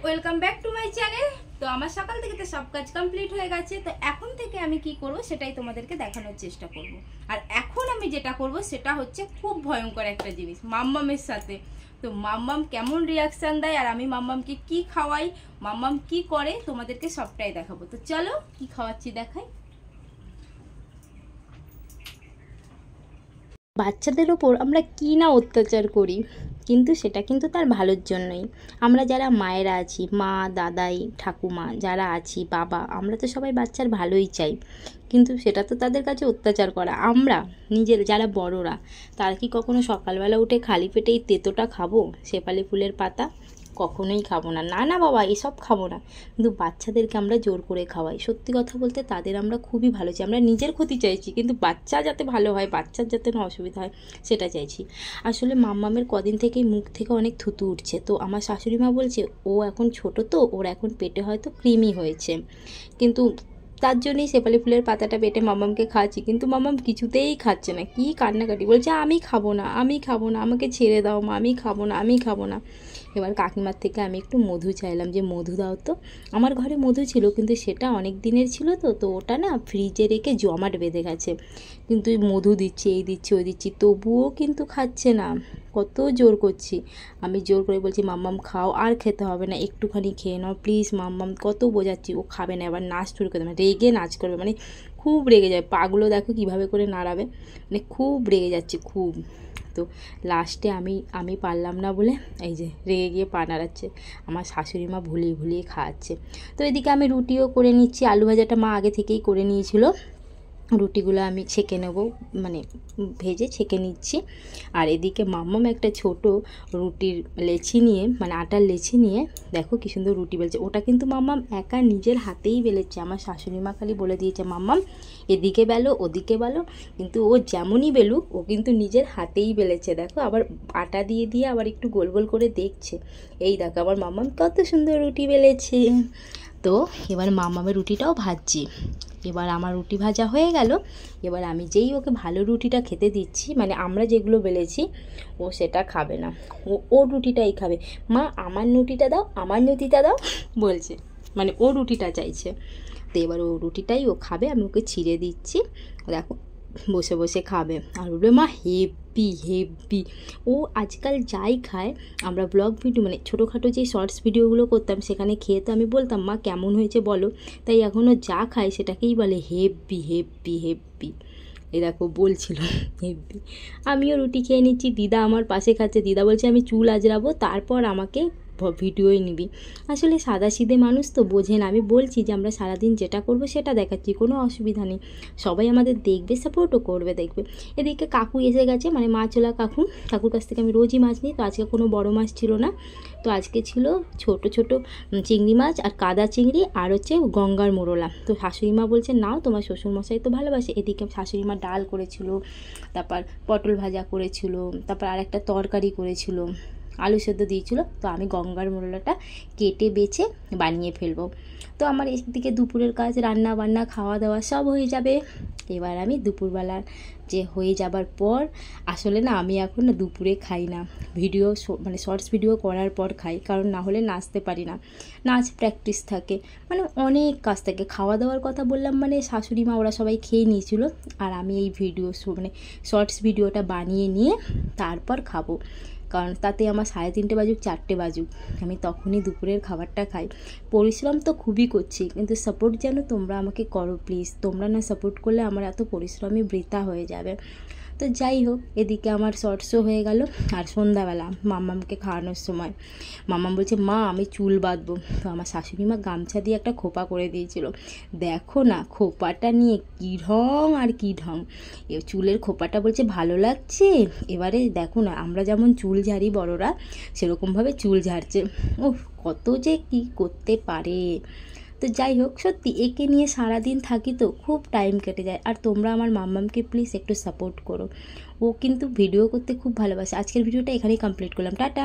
Welcome back to my channel. তো আমার সকাল থেকে তো সব কাজ কমপ্লিট হয়ে গেছে। তো এখন থেকে আমি কি করব সেটাই তোমাদেরকে দেখানোর চেষ্টা করব। আর এখন আমি যেটা করব সেটা হচ্ছে খুব ভয়ঙ্কর একটা জিনিস মাম্মামের সাথে। তো মাম্মাম কেমন রিয়াকশান দেয় আর আমি মাম্মামকে কি খাওয়াই, মাম্মাম কি করে, তোমাদেরকে সবটাই দেখাবো। তো চলো কি খাওয়াচ্ছি দেখাই। বাচ্চাদের ওপর আমরা কি না অত্যাচার করি, কিন্তু সেটা কিন্তু তার ভালোর জন্যই। আমরা যারা মায়েরা আছি, মা, দাদাই, ঠাকুমা যারা আছি, বাবা, আমরা তো সবাই বাচ্চার ভালোই চাই, কিন্তু সেটা তো তাদের কাছে অত্যাচার করা। আমরা নিজের যারা বড়রা, তারা কি কখনো সকালবেলা উঠে খালি পেটে এই তেতোটা খাবো? শেফালি ফুলের পাতা কখনোই খাবো না। না না বাবা, এসব খাবো না। কিন্তু বাচ্চাদেরকে আমরা জোর করে খাওয়াই। সত্যি কথা বলতে তাদের আমরা খুবই ভালো চাই। আমরা নিজের ক্ষতি চাইছি, কিন্তু বাচ্চা যাতে ভালো হয়, বাচ্চার যাতে না অসুবিধা হয় সেটা চাইছি। আসলে মাম্মামের কদিন থেকেই মুখ থেকে অনেক থুতু উঠছে। তো আমার শাশুড়ি মা বলছে ও এখন ছোট, তো ওর এখন পেটে হয়তো কৃমি হয়েছে, কিন্তু তার জন্যই শেফালি ফুলের পাতাটা পেটে মাম্মামকে খাওয়াচ্ছি। কিন্তু মাম্মাম কিছুতেই খাচ্ছে না, কি কান্নাকাটি, বলছে আমি খাবো না, আমি খাবো না, আমাকে ছেড়ে দাও মা, আমি খাবো না, আমি খাবো না। এবার কাকিমার থেকে আমি একটু মধু চাইলাম যে মধু দাও তো। আমার ঘরে মধু ছিল, কিন্তু সেটা অনেক দিনের ছিল, তো ওটা না ফ্রিজে রেখে জমাট বেঁধে গেছে। কিন্তু মধু দিচ্ছি, এই দিচ্ছি, ওই দিচ্ছি, তবুও কিন্তু খাচ্ছে না। কত জোর করছি, আমি জোর করে বলছি মাম্মাম খাও, আর খেতে হবে না, একটুখানি খেয়ে নাও প্লিজ মাম্মাম। কত বোঝাচ্ছি, ও খাবে না। এবার নাচ শুরু করে, রেগে নাচ করবে, মানে খুব রেগে যায়। পাগুলো দেখো কীভাবে করে নাড়াবে, মানে খুব রেগে যাচ্ছে খুব। তো লাস্টে আমি পারলাম না বলে এই যে রেগে গিয়ে পা নাড়াচ্ছে। আমার শাশুড়ি মা ভুলিয়ে ভুলিয়ে খাওয়াচ্ছে। তো এদিকে আমি রুটিও করে নিচ্ছি। আলু ভাজাটা মা আগে থেকেই করে নিয়েছিল, রুটিগুলো আমি ছেঁকে নেব, মানে ভেজে ছেঁকে নিচ্ছি। আর এদিকে মাম্মাম একটা ছোট রুটির লেচি নিয়ে, মানে আটার লেচি নিয়ে দেখো কী সুন্দর রুটি বেলছে। ওটা কিন্তু মাম্মাম একা নিজের হাতেই বেলেছে। আমার শাশুড়ি মা খালি বলে দিয়েছে মাম্মাম এদিকে বেলো ওদিকে বেলো, কিন্তু ও যেমনই বেলুক ও কিন্তু নিজের হাতেই বেলেছে। দেখো আবার আটা দিয়ে দিয়ে আবার একটু গোল গোল করে দেখছে। এই দেখো আবার মাম্মাম কত সুন্দর রুটি বেলেছে। তো এবার মাম্মামের রুটিটাও ভাজছি। এবার আমার রুটি ভাজা হয়ে গেল। এবার আমি যেই ওকে ভালো রুটিটা খেতে দিচ্ছি, মানে আমরা যেগুলো বেলেছি, ও সেটা খাবে না, ওর রুটিটাই খাবে। মা আমার রুটিটা দাও, আমার রুটিটা দাও বলছে, মানে ও রুটিটা চাইছে। তো এবার ও রুটিটাই ও খাবে, আমি ওকে ছিঁড়ে দিচ্ছি, দেখো বসে বসে খাবে। আর বলবে মা হেভি হেভি। ও আজকাল যাই খায়, আমরা ব্লগ ভিডিও মানে ছোটোখাটো যে শর্টস ভিডিওগুলো করতাম সেখানে খেয়ে তো আমি বলতাম মা কেমন হয়েছে বলো, তাই এখনও যা খায় সেটাকেই বলে হেভি হেভি হেভি। এই দেখো বলছিল হেভি। আমিও রুটি খেয়ে নিচ্ছি, দিদা আমার পাশে খাচ্ছে। দিদা বলছে আমি চুল আজরাবো তারপর আমাকে ভিডিওই নিবি। আসলে সাদাসিধে মানুষ তো, বোঝে না। আমি বলছি যে আমরা সারাদিন যেটা করবো সেটা দেখাচ্ছি, কোনো অসুবিধা নেই, সবাই আমাদের দেখবে, সাপোর্টও করবে, দেখবে। এদিকে কাকু এসে গেছে, মানে মাছওয়ালা কাকুর কাছ থেকে আমি রোজই মাছ নিই। তো আজকে কোনো বড় মাছ ছিল না, তো আজকে ছিল ছোট ছোট চিংড়ি মাছ আর কাদা চিংড়ি আর হচ্ছে গঙ্গার মোরলা। তো শাশুড়ি মা বলছে নাও, তোমার শ্বশুরমশাই তো ভালোবাসে। এদিকে শাশুড়ি মা ডাল করেছিল, তারপর পটল ভাজা করেছিল, তারপর আর একটা তরকারি করেছিল, আলু সেদ্ধ দিয়েছিল। তো আমি গঙ্গার মোরলাটা কেটে বেছে বানিয়ে ফেলবো। তো আমার এদিকে দুপুরের কাজ, রান্না বান্না খাওয়া দাওয়া সব হয়ে যাবে। এবার আমি দুপুরবেলার যে হয়ে যাবার পর, আসলে না আমি এখন না দুপুরে খাই না, ভিডিও মানে শর্টস ভিডিও করার পর খাই, কারণ না হলে নাচতে পারি না, নাচ প্র্যাকটিস থাকে, মানে অনেক কাজ থাকে। খাওয়া দাওয়ার কথা বললাম মানে শাশুড়ি মা ওরা সবাই খেয়ে নিয়েছিল, আর আমি এই ভিডিও মানে শর্টস ভিডিওটা বানিয়ে নিয়ে তারপর খাবো, কারণ তাতে আমার 3:30 বাজুক 4টে বাজুক আমি তখনই দুপুরের খাবারটা খাই। পরিশ্রম তো খুবই করছি, কিন্তু সাপোর্ট যেন তোমরা আমাকে করো প্লিজ। তোমরা না সাপোর্ট করলে আমার এত পরিশ্রমই বৃথা হয়ে যাবে। তো যাই হোক, এদিকে আমার শর্টসও হয়ে গেল। আর সন্ধ্যাবেলা মাম্মামকে খাওয়ানোর সময় মাম্মাম বলছে মা আমি চুল বাঁধবো। তো আমার শাশুড়ি মা গামছা দিয়ে একটা খোপা করে দিয়েছিল। দেখো না খোপাটা নিয়ে কী ঢং আর কী ঢং। চুলের খোপাটা বলছে ভালো লাগছে। এবারে দেখো না, আমরা যেমন চুল ঝাড়ি বড়রা, সেরকমভাবে চুল ঝাড়ছে। ওহ কত যে কী করতে পারে। তো যাই হোক, সত্যি একে নিয়ে সারাদিন থাকি তো খুব টাইম কেটে যায়। আর তোমরা আমার মাম্মামকে প্লিজ একটু সাপোর্ট করো, ও কিন্তু ভিডিও করতে খুব ভালোবাসে। আজকের ভিডিওটা এখানেই কমপ্লিট করলাম, টাটা।